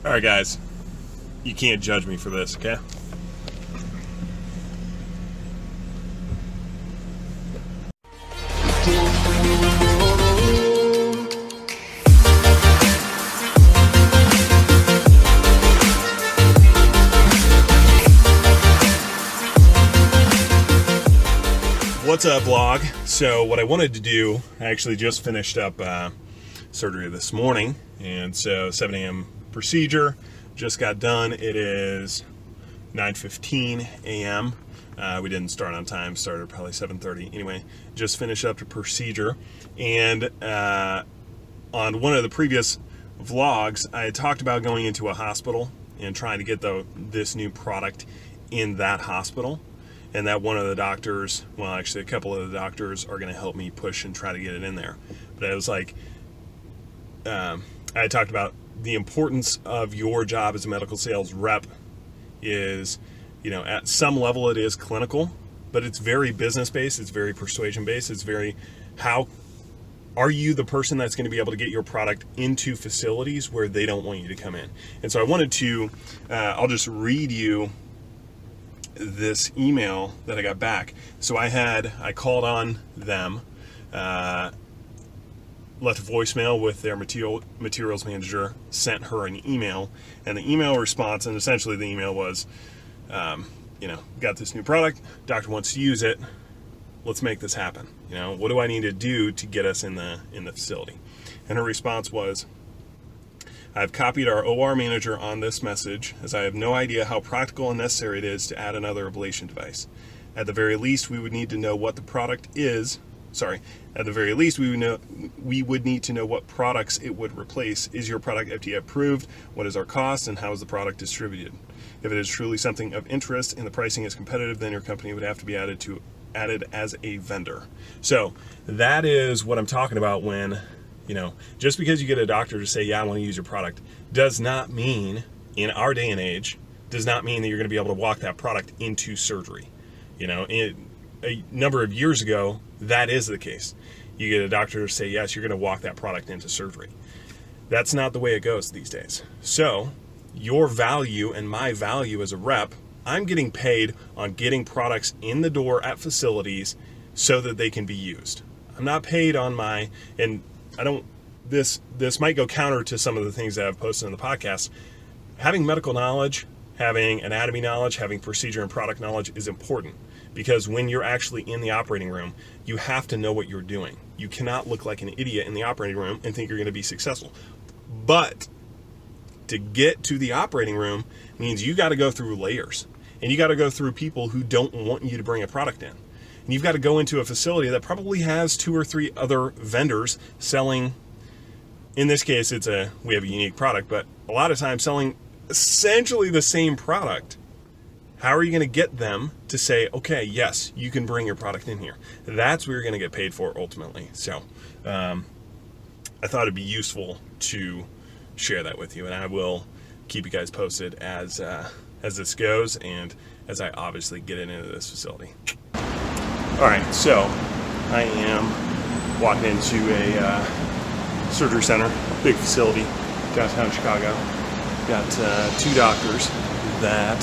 All right, guys, you can't judge me for this, okay? What's up, vlog? So what I wanted to do, I actually just finished up surgery this morning, and so 7 a.m. procedure, just got done. It is 9:15 a.m. We didn't start on time, started probably 7:30. Anyway, just finished up the procedure, and on one of the previous vlogs, I had talked about going into a hospital and trying to get this new product in that hospital. And that one of the doctors, well, actually a couple of the doctors are going to help me push and try to get it in there. But I was like, I had talked about the importance of your job as a medical sales rep is, at some level it is clinical, but it's very business-based, it's very persuasion-based, it's very, how are you the person that's going to be able to get your product into facilities where they don't want you to come in? And so I wanted to, I'll just read you this email that I got back. So I called on them, left a voicemail with their materials manager, sent her an email, and the email response, and essentially the email was, got this new product, doctor wants to use it, let's make this happen. What do I need to do to get us in the facility? And her response was, I've copied our OR manager on this message, as I have no idea how practical and necessary it is to add another ablation device. At the very least, we would need to know what the product is. At the very least, we would need to know what products it would replace. Is your product FDA approved? What is our cost, and how is the product distributed? If it is truly something of interest and the pricing is competitive, then your company would have to be added as a vendor. So that is what I'm talking about when, just because you get a doctor to say, yeah, I want to use your product, does not mean, in our day and age, does not mean that you're going to be able to walk that product into surgery. A number of years ago, that is the case. You get a doctor to say, yes, you're going to walk that product into surgery. That's not the way it goes these days. So your value and my value as a rep, I'm getting paid on getting products in the door at facilities so that they can be used. I'm not paid on this might go counter to some of the things that I've posted in the podcast. Having medical knowledge, having anatomy knowledge, having procedure and product knowledge is important, because when you're actually in the operating room, you have to know what you're doing. You cannot look like an idiot in the operating room and think you're going to be successful. But to get to the operating room means you got to go through layers, and you got to go through people who don't want you to bring a product in. And you've got to go into a facility that probably has 2 or 3 other vendors selling. In this case, we have a unique product, but a lot of times selling essentially the same product. How are you going to get them to say, okay, yes, you can bring your product in here? That's what you're going to get paid for ultimately. So I thought it'd be useful to share that with you, and I will keep you guys posted as this goes and as I obviously get into this facility. All right, so I am walking into a surgery center, big facility, downtown Chicago. Got 2 doctors that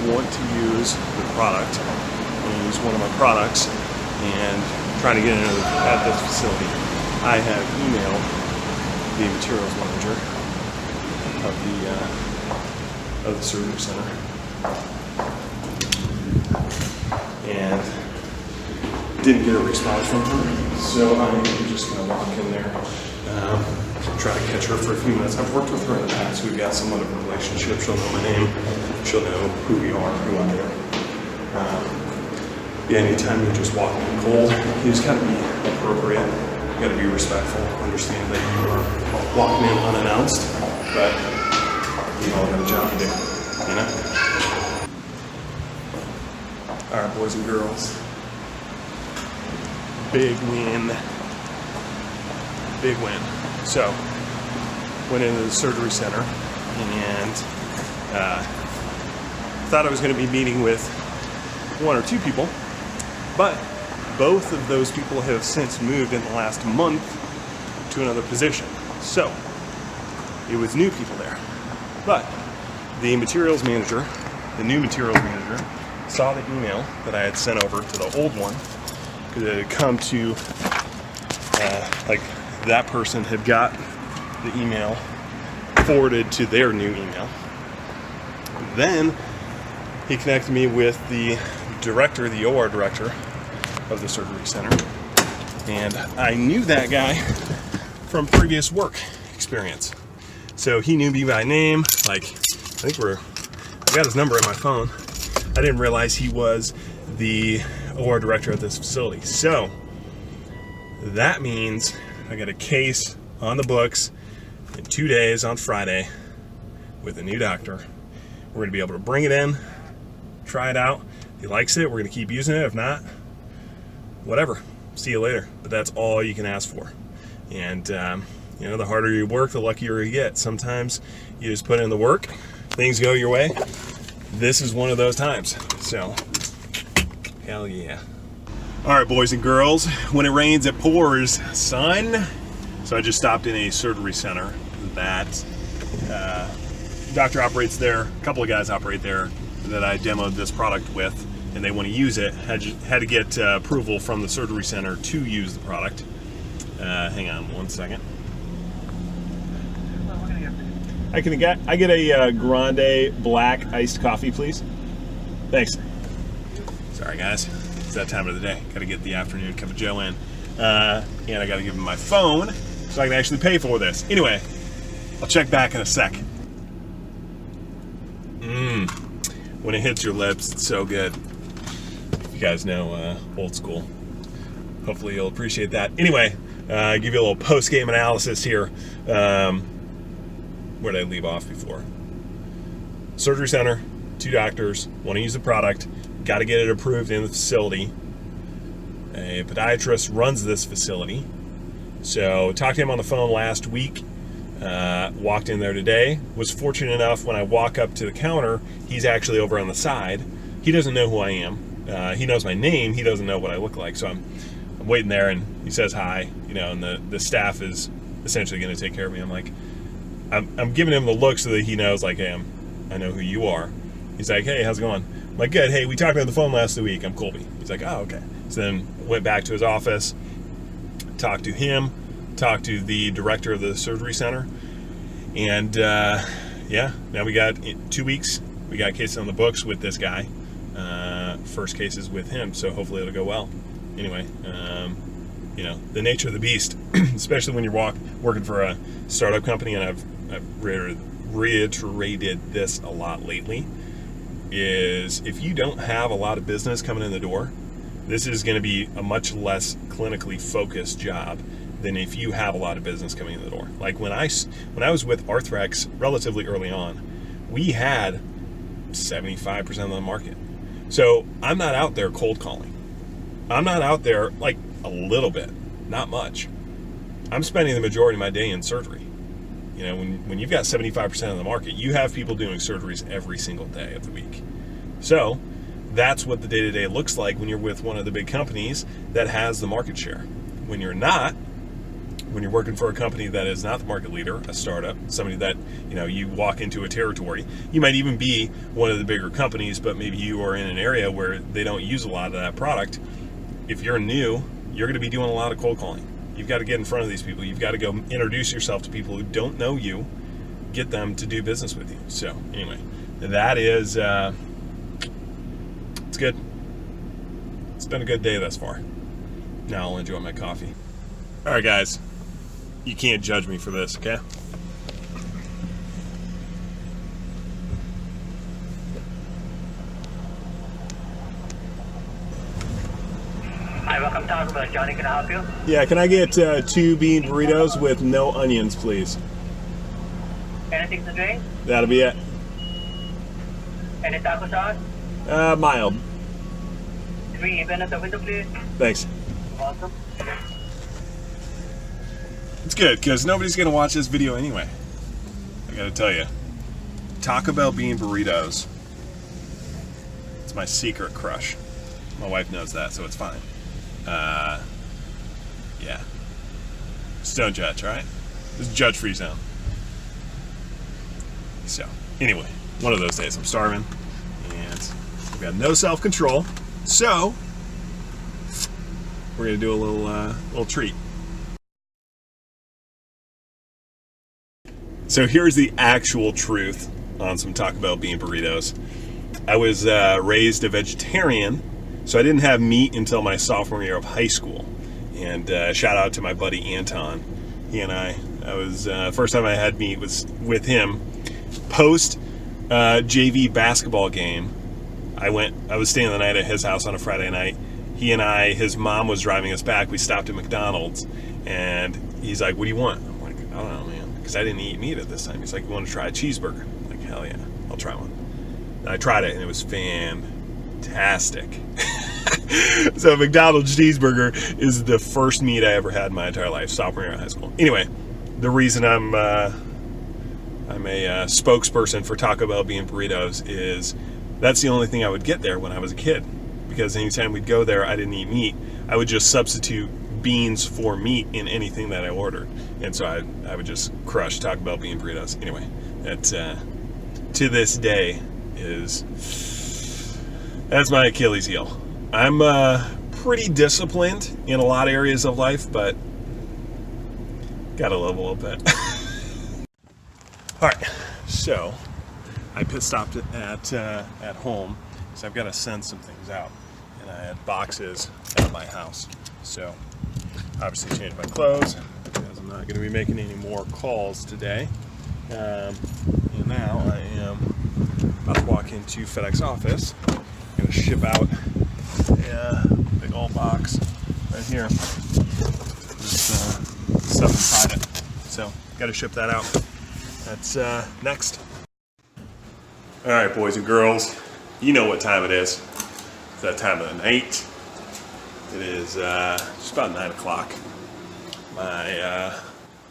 want to use the product, use one of my products, and trying to get into at this facility. I have emailed the materials manager of the surgery center, and didn't get a response from her, so I'm just going to walk in there, try to catch her for a few minutes. I've worked with her in the past. We've got somewhat of a relationship. She'll know my name. She'll know who we are, who I am. Anytime you're just walking in cold, you just got to be appropriate. You got to be respectful. Understand that you are walking in unannounced, but you all got a job to do, All right, boys and girls. Big win. So, went into the surgery center and thought I was going to be meeting with 1 or 2 people, but both of those people have since moved in the last month to another position. So, it was new people there. But the materials manager, the new materials manager, saw the email that I had sent over to the old one, because it had come to, like, that person had got the email forwarded to their new email. Then he connected me with the director, the OR director of the surgery center, and I knew that guy from previous work experience. So he knew me by name. Like, I got his number in my phone. I didn't realize he was the OR director of this facility. So that means I got a case on the books in 2 days on Friday with a new doctor. We're going to be able to bring it in, try it out. If he likes it, we're going to keep using it. If not, whatever. See you later. But that's all you can ask for. And, you know, the harder you work, the luckier you get. Sometimes you just put in the work, things go your way. This is one of those times. So, hell yeah. All right, boys and girls, when it rains, it pours, son. So I just stopped in a surgery center that doctor operates there. A couple of guys operate there that I demoed this product with, and they want to use it. Had to get approval from the surgery center to use the product. Hang on 1 second. I get a grande black iced coffee, please. Thanks. Sorry, guys. It's that time of the day. Got to get the afternoon cup of joe in. And I got to give him my phone so I can actually pay for this. Anyway, I'll check back in a sec. When it hits your lips, it's so good. You guys know old school. Hopefully you'll appreciate that. Anyway, give you a little post-game analysis here. Where did I leave off before? Surgery center, 2 doctors, want to use the product, got to get it approved in the facility. A podiatrist runs this facility. So talked to him on the phone last week, walked in there today, was fortunate enough when I walk up to the counter, he's actually over on the side. He doesn't know who I am. He knows my name, he doesn't know what I look like. So I'm waiting there and he says hi, you know, and the staff is essentially going to take care of me. I'm like, I'm giving him the look so that he knows, like, hey, I know who you are. He's like, hey, how's it going? I'm like, good. Hey, we talked on the phone last week. I'm Colby. He's like, oh, okay. So then went back to his office, talked to him, talked to the director of the surgery center, and yeah, now we got 2 weeks. We got cases on the books with this guy. First cases with him, so hopefully it'll go well. Anyway, you know, the nature of the beast, especially when you're working for a startup company, and I've reiterated this a lot lately, is if you don't have a lot of business coming in the door, this is going to be a much less clinically focused job than if you have a lot of business coming in the door. Like when I was with Arthrex relatively early on, we had 75% of the market. So I'm not out there cold calling. I'm not out there, like, a little bit, not much. I'm spending the majority of my day in surgery. You know, when you've got 75% of the market, you have people doing surgeries every single day of the week. So that's what the day-to-day looks like when you're with one of the big companies that has the market share. When you're not, when you're working for a company that is not the market leader, a startup, somebody that, you know, you walk into a territory, you might even be one of the bigger companies, but maybe you are in an area where they don't use a lot of that product. If you're new, you're going to be doing a lot of cold calling. You've got to get in front of these people. You've got to go introduce yourself to people who don't know you, get them to do business with you. So anyway, that is, it's good. It's been a good day thus far. Now I'll enjoy my coffee. All right, guys, you can't judge me for this, okay? Hi, welcome to Taco Bell. Johnny, can I help you? Yeah, can I get 2 bean burritos with no onions, please? Anything to drink? That'll be it. Any taco sauce? Mild. 3 even at the window, please. Thanks. Welcome. It's good, because nobody's going to watch this video anyway. I got to tell you. Taco Bell bean burritos. It's my secret crush. My wife knows that, so it's fine. Yeah. Just don't judge, all right? This is judge-free zone. So anyway, one of those days I'm starving and I've got no self-control. So we're gonna do a little treat. So here's the actual truth on some Taco Bell bean burritos. I was raised a vegetarian, so I didn't have meat until my sophomore year of high school. And shout out to my buddy Anton. He and I was first time I had meat was with him post JV basketball game. I was staying the night at his house on a Friday night. He and I, his mom was driving us back. We stopped at McDonald's, and he's like, "What do you want?" I'm like, "I don't know, man," because I didn't eat meat at this time. He's like, "You want to try a cheeseburger?" I'm like, "Hell yeah, I'll try one." And I tried it, and it was fantastic. So McDonald's cheeseburger is the first meat I ever had in my entire life, sophomore year of high school. Anyway, the reason I'm a spokesperson for Taco Bell bean burritos is that's the only thing I would get there when I was a kid. Because anytime we'd go there, I didn't eat meat. I would just substitute beans for meat in anything that I ordered. And so I would just crush Taco Bell bean burritos. Anyway, that to this day that's my Achilles heel. I'm pretty disciplined in a lot of areas of life, but gotta love a little bit. All right, so I stopped at home, so I've got to send some things out, and I had boxes at my house. So obviously changed my clothes because I'm not going to be making any more calls today. And now I am about to walk into FedEx office. I'm going to ship out a big old box right here. Just stuff inside it. So got to ship that out. That's next. All right, boys and girls, you know what time it is. It's that time of the night. It is just about 9 o'clock. My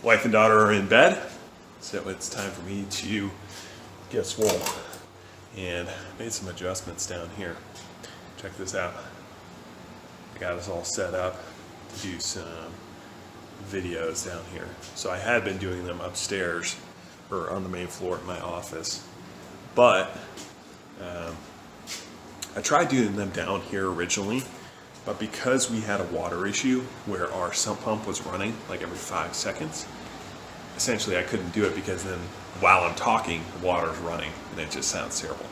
wife and daughter are in bed, so it's time for me to get swole. And made some adjustments down here. Check this out. I got us all set up to do some videos down here. So I had been doing them upstairs or on the main floor at my office. But I tried doing them down here originally, but because we had a water issue where our sump pump was running like every 5 seconds, essentially I couldn't do it because then while I'm talking, the water's running and it just sounds terrible.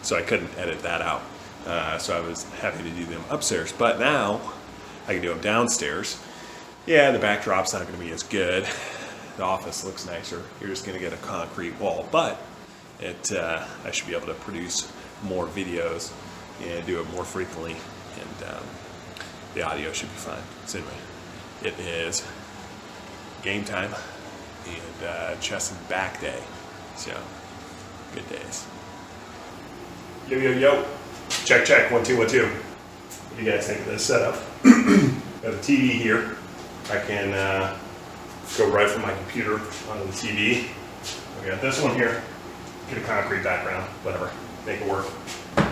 So I couldn't edit that out. So I was having to do them upstairs, but now I can do them downstairs. Yeah, the backdrop's not going to be as good. The office looks nicer. You're just going to get a concrete wall, but I should be able to produce more videos and do it more frequently, and the audio should be fine. So anyway, it is game time and chest and back day. So good days. Yo, yo, yo. Check, check. 1, 2, 1, 2. What do you guys think of this setup? Got a TV here. I can go right from my computer onto the TV. We got this one here. Get a concrete background, whatever. Make it work.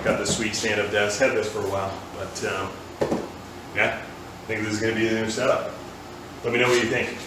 Got this sweet stand-up desk. Had this for a while, but yeah, I think this is going to be the new setup. Let me know what you think.